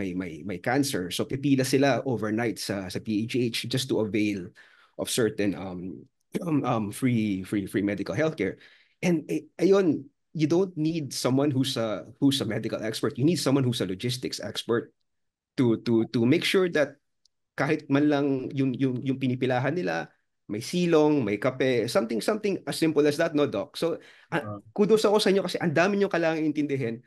cancer. So, pipila sila overnight sa PHH just to avail of certain free medical healthcare. And ayun, you don't need someone who's a medical expert. You need someone who's a logistics expert to make sure that kahit man lang yung pinipilahan nila, may silong, may kape, something as simple as that, no, Doc? So, kudos ako sa inyo kasi ang dami nyo kailangan intindihin.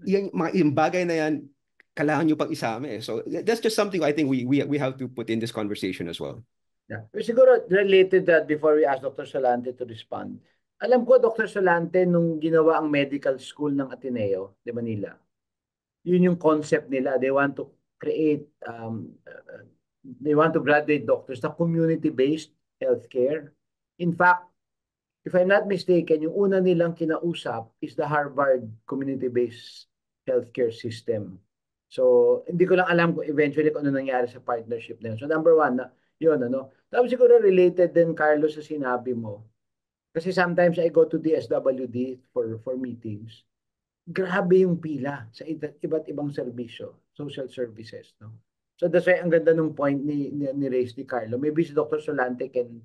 Yung bagay na yan, kailangan nyo pang isama eh. So, that's just something I think we have to put in this conversation as well. Yeah. Siguro related that before we ask Dr. Solante to respond. Alam ko, Dr. Solante, nung ginawa ang medical school ng Ateneo de Manila, yun yung concept nila. They want to create, they want to graduate doctors na community-based healthcare. In fact, if I'm not mistaken, yung una nilang kinausap is the Harvard community-based healthcare system. So, hindi ko lang alam kung eventually kung ano nangyari sa partnership na yun. So, number one, yun, ano. Tapos siguro related din, Carlos, sa sinabi mo. Kasi sometimes I go to DSWD for meetings. Grabe yung pila sa iba't ibang serbisyo, social services, no? So that's why ang ganda nung point ni Reyes ni Carlo. Maybe si Dr. Solante can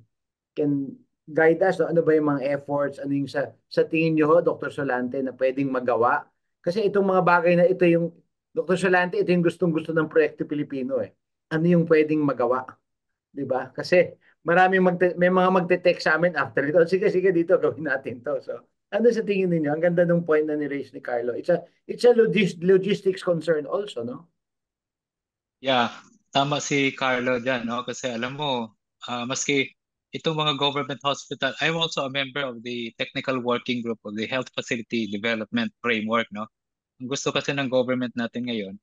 guide us, no? Ano ba yung mga efforts, ano yung sa tingin niyo, Dr. Solante, na pwedeng magawa? Kasi itong mga bagay na ito yung Dr. Solante, ito yung gustong-gusto ng Proyekto Pilipino eh. Ano yung pwedeng magawa? 'Di ba? Kasi may mga magte-text sa amin after ito. Sige, sige dito gawin natin 'to. So, ano sa tingin niyo? Ang ganda ng point na ni Carlo. It's a logistics concern also, no? Yeah, tama si Carlo dyan, no? Kasi alam mo, maski itong mga government hospital, I'm also a member of the technical working group of the Health Facility Development Framework, no? Ang gusto kasi ng government natin ngayon,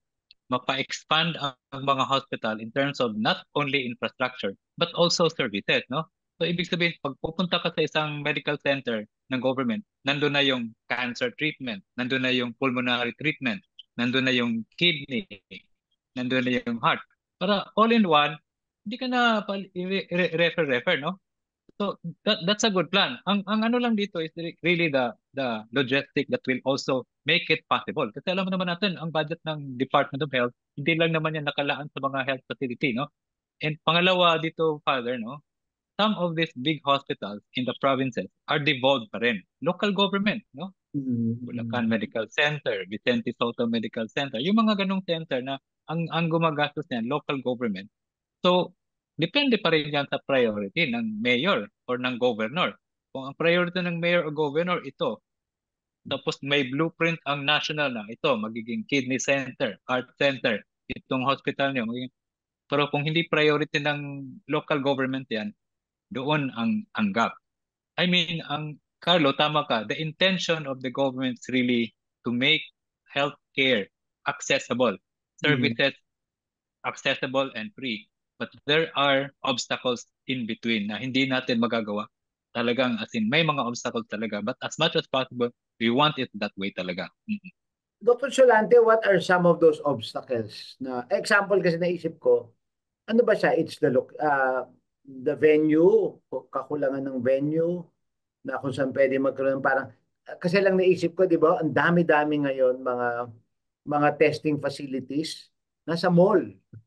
mapa-expand ang mga hospital in terms of not only infrastructure, but also services, no? So, ibig sabihin, pag pupunta ka sa isang medical center ng government, nandun na yung cancer treatment, nandun na yung pulmonary treatment, nandun na yung kidney, nandun na yung heart. Para all in one, hindi ka na refer, no? So that's a good plan. Ang ano lang dito is really the logistic that will also make it possible. Kasi alam mo naman natin, ang budget ng Department of Health, hindi lang naman yan nakalaan sa mga health facility, no? And pangalawa dito, Father, no? Some of these big hospitals in the provinces are devolved pa rin. Local government, no? Bulacan Medical Center, Vicente Soto Medical Center, yung mga ganong center na ang gumagastos niyan, local government. So, depende pa rin yan sa priority ng mayor or ng governor. Kung ang priority ng mayor o governor ito, tapos may blueprint ang national na ito, magiging kidney center, heart center, itong hospital niyo. Pero kung hindi priority ng local government yan, doon ang gap. I mean, Carlo, tama ka. The intention of the government is really to make healthcare accessible, services accessible and free. But there are obstacles in between na hindi natin magagawa. Talagang, as in, may mga obstacles talaga. But as much as possible, we want it that way talaga. Dr. Solante, what are some of those obstacles? Na example kasi naisip ko, ano ba siya? It's the venue, kakulangan ng venue, na kung saan pwede magkaroon parang kasi lang naisip ko, 'di ba? Ang dami-dami ngayon mga testing facilities nasa mall.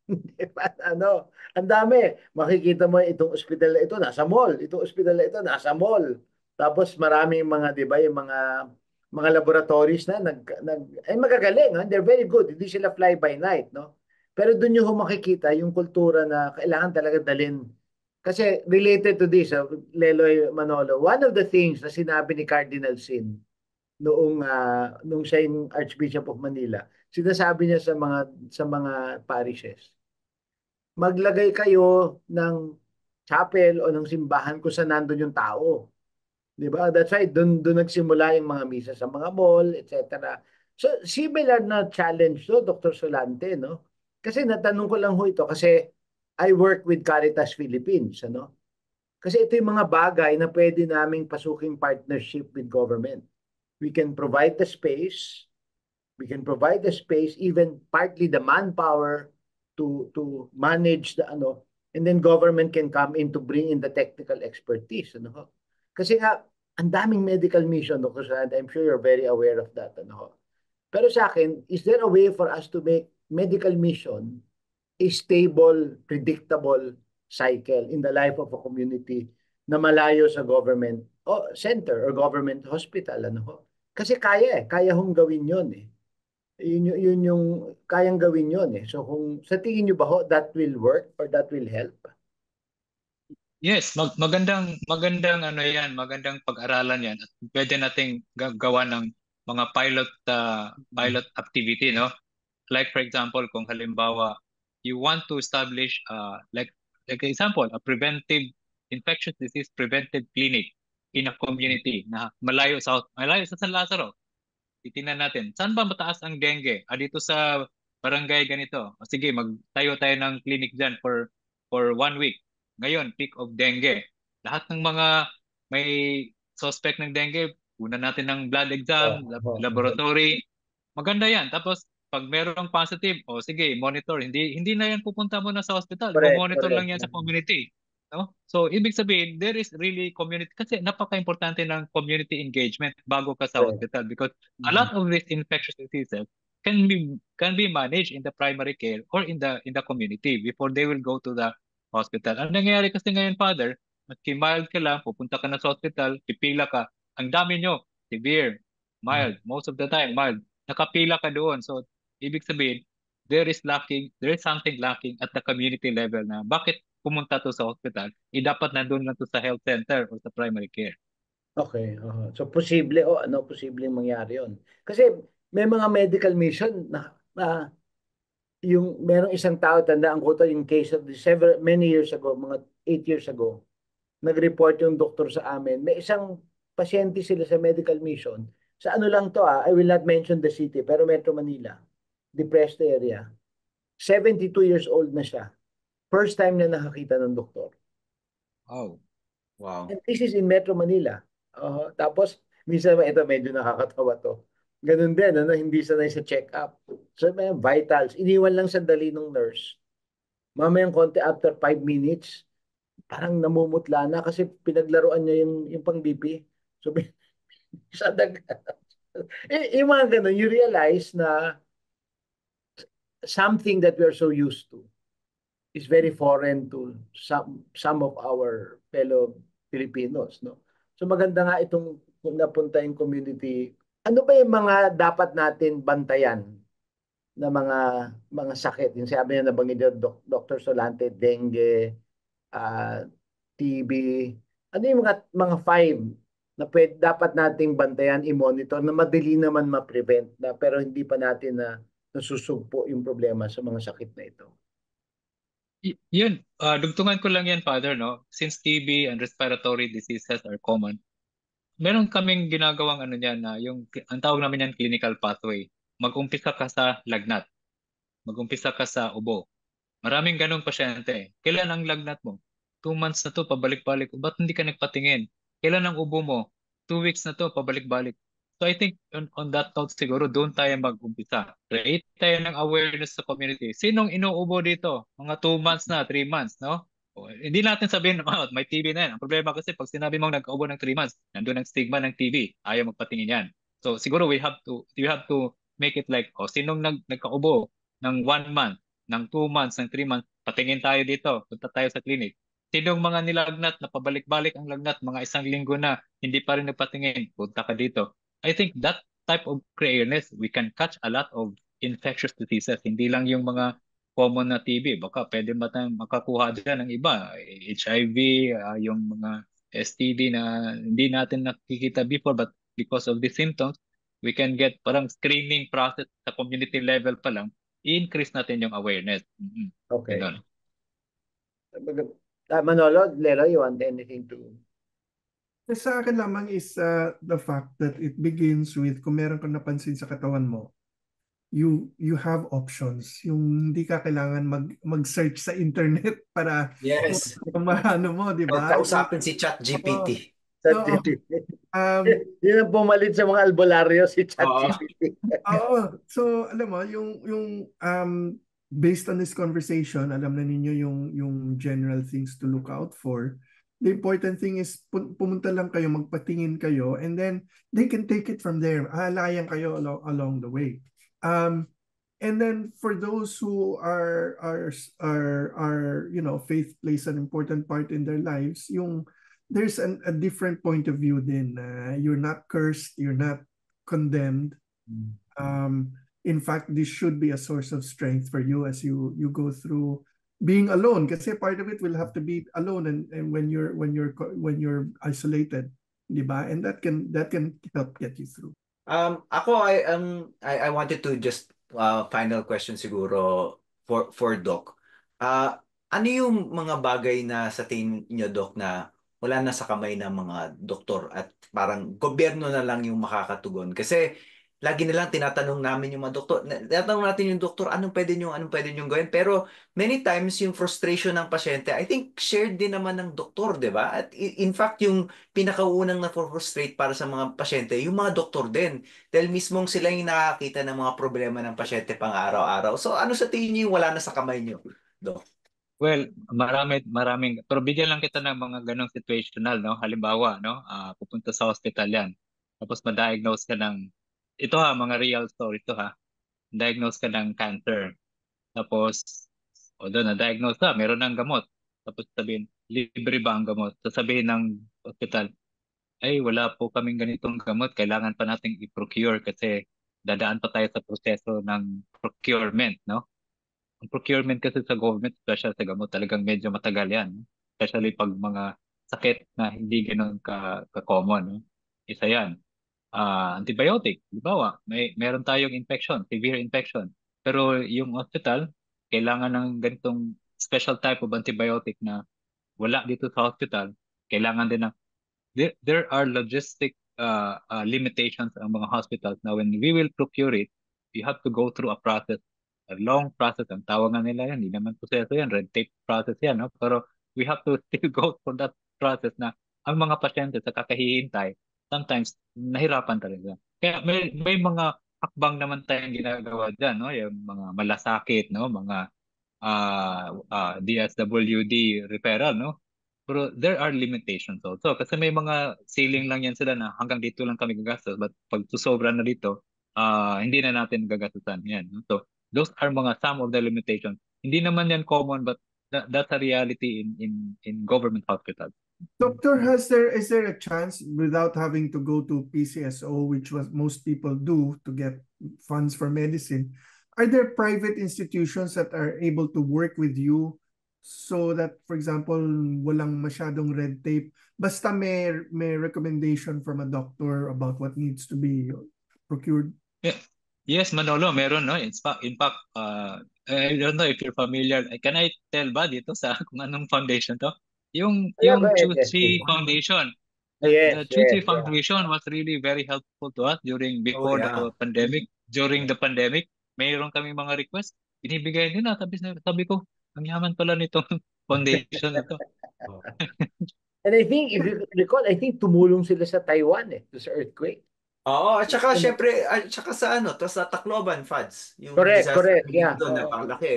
'Di ba? Ano, ang dami. Makikita mo itong ospital na ito nasa mall, itong ospital na ito nasa mall. Tapos maraming mga 'di ba, yung mga laboratories na ay magagaling, ha? They're very good. Hindi sila fly by night, no? Pero doon yung makikita yung kultura na kailangan talaga dalhin kasi related to this, Leloy Manolo, one of the things na sinabi ni Cardinal Sin nung siya yung Archbishop of Manila, sinasabi niya sa mga parishes, maglagay kayo ng chapel o ng simbahan kung saan nandun yung tao. Di ba? That's why doon nagsimula yung mga misa sa mga mall, etc. So, similar na challenge to, Dr. Solante, no? Kasi natanong ko lang ho ito kasi I work with Caritas Philippines, ano? Kasi ito yung mga bagay na pwede naming pasuking partnership with government. We can provide the space, even partly the manpower to manage the ano, and then government can come in to bring in the technical expertise, ano? Kasi nga, ang daming medical mission, Dr. Sand, I'm sure you're very aware of that, ano? Pero sa akin, is there a way for us to make medical mission a stable, predictable cycle in the life of a community na malayo sa government center or government hospital, ano? Kasi kaya hong gawin yun eh. Yun yung kayang gawin yun eh. So kung sa tingin nyo ba ho, that will work or that will help? Yes, magandang ano yan, magandang pag-aralan yan. At pwede nating gawa ng mga pilot activity, no? Like for example, kung halimbawa you want to establish like example, a preventive infectious disease preventive clinic in a community na malayo sa San Lazaro. Titingnan natin, saan ba mataas ang dengue? Dito sa barangay ganito. O sige, magtayo tayo ng clinic diyan for 1 week. Ngayon, peak of dengue. Lahat ng mga may suspect ng dengue, una natin ng blood exam, Oo. laboratory. Maganda yan. Tapos, pag merong positive, o sige, monitor. Hindi na yan pupunta muna sa hospital. Correct, Mo-monitor lang correct. yan sa community. No? So, ibig sabihin, there is really community, kasi napaka-importante ng community engagement bago ka sa Correct. hospital because a lot of these infectious diseases can be managed in the primary care or in the community before they will go to the hospital. Ang nangyayari kasi ngayon, Father, maski mild ka lang, pupunta ka na sa hospital, pipila ka. Ang dami nyo, severe, mild, most of the time, mild. Nakapila ka doon. So, ibig sabihin, there is something lacking at the community level na bakit pumunta to sa hospital, dapat nandun lang to sa health center or sa primary care. Okay. So, posibleng mangyari yun. Kasi may mga medical mission na yung merong isang tao, tandaan ko to, yung case of many years ago, mga 8 years ago, nag-report yung doktor sa amin. May isang pasyente sila sa medical mission. Sa ano lang to, I will not mention the city, pero Metro Manila, depressed area. 72 years old na siya. First time na nakakita ng doktor. Oh. Wow. And this is in Metro Manila. Tapos, minsan ito medyo nakakatawa to. Ganun din, hindi sanay sa check-up. So, may vitals. Iniwan lang sandali ng nurse. Mamayang konti, after 5 minutes, parang namumutla na kasi pinaglaruan niya yung pang-BP. So, sa yung mga ganun, you realize na something that we are so used to is very foreign to some of our fellow Filipinos, no? So maganda nga itong kung napunta yung community. Ano ba yung mga dapat natin bantayan na mga sakit? Yung sabi niya nabanggit niya, Dr. Solante, dengue, TB. Ano yung mga five na dapat nating bantayan, i-monitor na madali naman ma-prevent na pero hindi pa natin nasusugpo yung problema sa mga sakit na ito. Yun, dugtungan ko lang yan, Father, no? Since TB and respiratory diseases are common, meron kaming ginagawang ano niyan na ang tawag namin yan clinical pathway. Mag-umpisa ka sa lagnat, mag-umpisa ka sa ubo. Maraming ganong pasyente. Kailan ang lagnat mo? 2 months na to, pabalik-balik. Ba't hindi ka nagpatingin? Kailan ang ubo mo? 2 weeks na to, pabalik-balik. So I think on that note siguro, doon tayo mag-umpisa. Create tayo ng awareness sa community. Sinong inuubo dito? Mga 2 months na, 3 months, no? Hindi natin sabihin, may TB na yan. Ang problema kasi pag sinabi mong nag-ubo ng 3 months, nandun ang stigma ng TB. Ayaw magpatingin yan. So siguro you have to make it like, sinong nagkaubo ng 1 month, ng 2 months, ng 3 months, patingin tayo dito, punta tayo sa clinic. Sinong mga nilagnat na pabalik-balik ang lagnat, mga 1 linggo na, hindi pa rin nagpatingin, punta ka dito. I think that type of awareness, we can catch a lot of infectious diseases. Hindi lang yung mga common na TB. Baka pwede makakuha dyan ng iba. HIV, yung mga STD na hindi natin nakikita before, but because of the symptoms, we can get parang screening process sa community level pa lang, i-increase natin yung awareness. Okay. Ganun. Manolo, Lelo, you want anything to... Sa akin lamang is the fact that it begins with kung meron kang napansin sa katawan mo, you have options. Yung hindi ka kailangan mag-search sa internet para Yes. ano mo, di ba? Kausapin si ChatGPT. Yun ang pumalit sa mga albularyo, si ChatGPT. Oo. So, alam mo, yung based on this conversation, alam na ninyo yung general things to look out for. The important thing is pumunta lang kayo, magpatingin kayo, and then they can take it from there. Halayan kayo along the way. And then for those who are faith plays an important part in their lives, there's a different point of view then. You're not cursed, you're not condemned. In fact, this should be a source of strength for you as you go through being alone, kasi part of it will have to be alone and when you're isolated, di ba? And that can help get you through. Ako I wanted to just final question siguro for Doc. Ano yung mga bagay na sa tingin niyo, Doc, na wala na sa kamay ng mga doktor at parang gobyerno na lang yung makakatugon? Kasi lagi na lang tinatanong namin yung mga doktor, tinatanong natin yung doktor, anong pwede nyo gawin? Pero many times yung frustration ng pasyente, I think shared din naman ng doktor, di ba? At in fact, yung pinakaunang na-frustrate para sa mga pasyente, yung mga doktor din. Dahil mismong sila yung nakakita ng mga problema ng pasyente pang araw-araw. So ano sa tingin niyo yung wala na sa kamay niyo, Dok? Well, maraming, pero bigyan lang kita ng mga ganong situational, no? Halimbawa, no? Pupunta sa hospital yan. Tapos ma-diagnose ka ng, ito ha, mga real story to ha. Diagnose ka ng cancer. Tapos, although na-diagnose ka, meron ng gamot. Tapos sabihin, libre ba ang gamot? Sasabihin ng hospital, ay wala po kaming ganitong gamot. Kailangan pa nating i-procure kasi dadaan pa tayo sa proseso ng procurement, no? Ang procurement kasi sa government, special sa gamot, talagang medyo matagal yan. No? Especially pag mga sakit na hindi ganun ka-common. No? Isa yan. Antibiotic, halimbawa, meron tayong infection, severe infection. Pero yung hospital, kailangan ng ganitong special type of antibiotic na wala dito sa hospital. Kailangan din ng, there are logistic limitations ang mga hospitals na when we will procure it, we have to go through a process, a long process. Ang tawagan nila yan, hindi naman proseso yan, red tape process yan. No? Pero we have to still go through that process na ang mga pasyente sa kakahihintay, sometimes nahirapan talaga. Kaya may mga hakbang naman tayong ginagawa dyan, no? Yung mga malasakit, no? Mga DSWD referral, no? Pero there are limitations also. Kasi may mga ceiling lang yan sila na hanggang dito lang kami gagastos. But pag susobra na dito, hindi na natin gagastusan yan. No? So those are mga some of the limitations. Hindi naman yan common, but that's a reality in government hospitals. Doctor, is there a chance without having to go to PCSO, which was most people do to get funds for medicine? Are there private institutions that are able to work with you so that, for example, walang masyadong red tape, basta may recommendation from a doctor about what needs to be procured? Yeah. Yes, Manolo, meron, no? In fact, I don't know if you're familiar. Can I tell ba dito sa kung anong foundation to? Yung Yeah, go ahead. Yes, Chuchi Foundation. yes, The Chuchi yes. Foundation was really very helpful to us before yeah. the pandemic. During the pandemic, mayroon kami mga request. Binibigay nila. Sabi ko, ang yaman pala nitong foundation na to. And I think, if you recall, I think tumulong sila sa Taiwan sa earthquake. Oo, at saka syempre, at saka sa sa Tacloban, Fads. Yung Correct, disaster correct. Yeah. relief doon, napakalaki.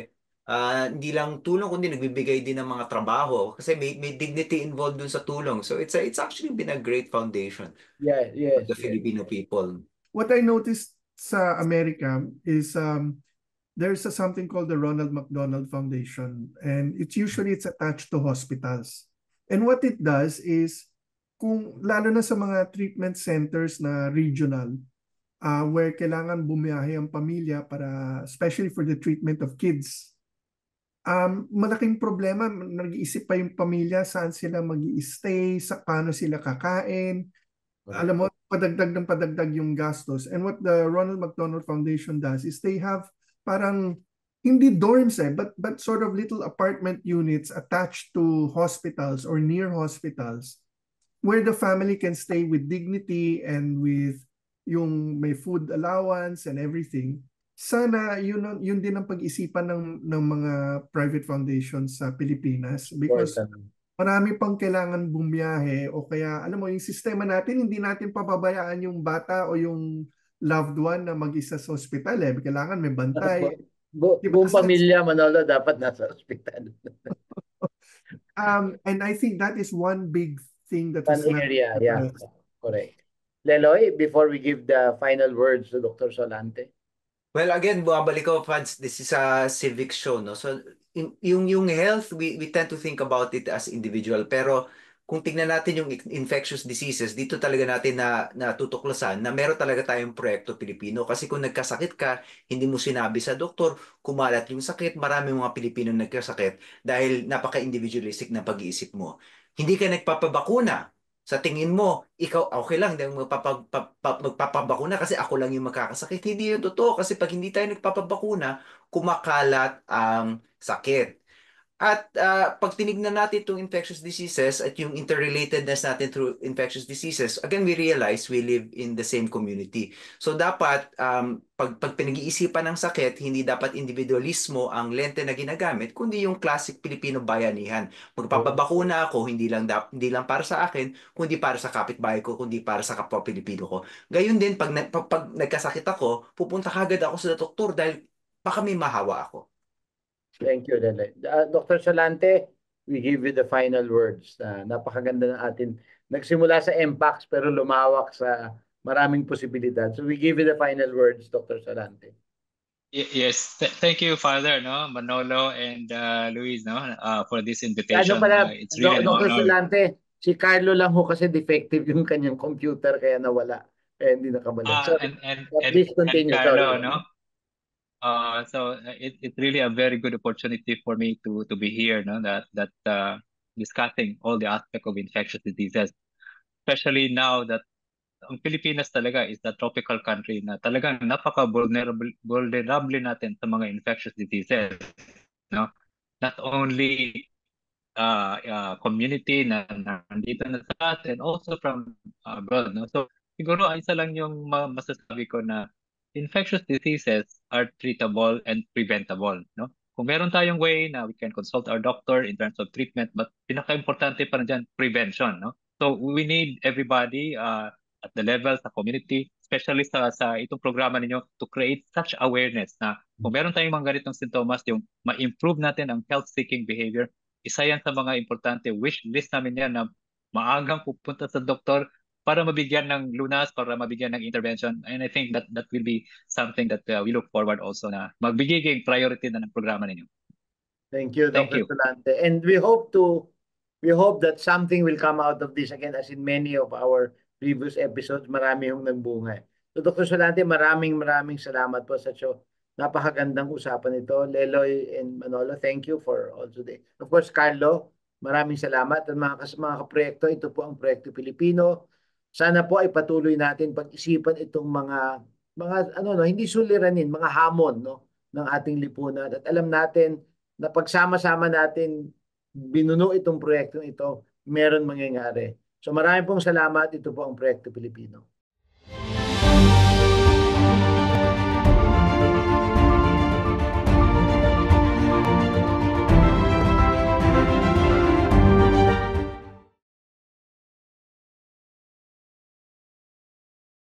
Hindi lang tulong, kundi nagbibigay din ng mga trabaho. Kasi may dignity involved dun sa tulong. So it's actually been a great foundation Yeah, for yes, the yes. Filipino people. What I noticed sa America is there's something called the Ronald McDonald Foundation, and it's attached to hospitals. And what it does is, kung lalo na sa mga treatment centers na regional, where kailangan bumiyahe ang pamilya para, especially for the treatment of kids, malaking problema, nag-iisip pa yung pamilya saan sila mag-i-stay, paano sila kakain. Alam mo, padagdag yung gastos. And what the Ronald McDonald Foundation does is they have parang hindi dorms but sort of little apartment units attached to hospitals or near hospitals where the family can stay with dignity and with yung may food allowance and everything. Sana yun din ang pag-isipan ng mga private foundations sa Pilipinas, because marami pang kailangan bumiyahe, o kaya alam mo yung sistema natin, hindi natin papabayaan yung bata o yung loved one na mag-isa sa ospital kailangan may bantay. Buong pamilya, Manolo, dapat nasa ospital. And I think that is one big thing that is One area, yeah, correct. Leloy, before we give the final words to Dr. Solante. Well, again, bumabalik ko, Fads, this is a civic show, no? So, yung health, we tend to think about it as individual. Pero kung tingnan natin yung infectious diseases, dito talaga natin natutuklasan na meron talaga tayong proyekto Pilipino. Kasi kung nagkasakit ka, hindi mo sinabi sa doktor, kumalat yung sakit, marami mga Pilipino nagkasakit dahil napaka-individualistic na pag-iisip mo. Hindi ka nagpapabakuna. Sa tingin mo, ikaw okay lang, hindi magpapabakuna kasi ako lang yung magkakasakit. Hindi yun totoo kasi pag hindi tayo nagpapabakuna, kumakalat ang sakit. At pag tinignan natin itong infectious diseases at yung interrelatedness natin through infectious diseases, again, we realize we live in the same community. So dapat, pag pinag-iisipan ng sakit, hindi dapat individualismo ang lente na ginagamit, kundi yung classic Pilipino bayanihan. Magpapabakuna ako, hindi lang para sa akin, kundi para sa kapitbahay ko, kundi para sa kapwa Pilipino ko. Gayon din, pag nagkasakit ako, pupunta kagad ako sa doktor dahil baka may mahawa ako. Thank you, Lele. Dr. Salante, we give you the final words. Napakaganda ng atin. Nagsimula sa MPAX pero lumawak sa maraming posibilidad. So we give you the final words, Dr. Salante. Yes, thank you, Father, no, Manolo and Luis, no, for this invitation. Pala, It's really an Dr. honor. Salante, si Carlo lang ho kasi defective yung kanyang computer kaya nawala. Kaya hindi nakabalik. So, please continue. Carlo, Sorry. no? It's really a very good opportunity for me to be here, no, that discussing all the aspects of infectious diseases, especially now that ang Pilipinas talaga is a tropical country na talagang vulnerable natin sa mga infectious diseases, no? Not only community na nandito na sa atin, also from abroad, no? So siguro isa lang yung masasabi ko na infectious diseases are treatable and preventable, no? Kung meron tayong way na we can consult our doctor in terms of treatment, but pinaka-importante pa rin dyan, prevention, no? So we need everybody at the level sa community, especially sa itong programa ninyo, to create such awareness na kung meron tayong mga ganitong sintomas, yung ma-improve natin ang health-seeking behavior, isa yan sa mga importante wish list namin yan na maagang pupunta sa doktor para mabigyan ng lunas, para mabigyan ng intervention. And I think that will be something that we look forward also na magbigay priority na ng programa ninyo. Thank you, Thank Dr. you. Salante. And we hope that something will come out of this again, as in many of our previous episodes, marami yung nagbunga. So Dr. Salante, maraming salamat po sa show. Napakagandang usapan ito. Leloy and Manolo, thank you for all today. Of course, Carlo, maraming salamat. At mga kaproyekto, ito po ang Proyekto Pilipino. Sana po ay patuloy natin pag-isipan itong mga hindi suliranin, mga hamon, no, ng ating lipunan. At alam natin na pagsama-sama natin binuno itong proyektong ito, meron mangyayari. So marami pong salamat. Ito po ang Proyekto Pilipino.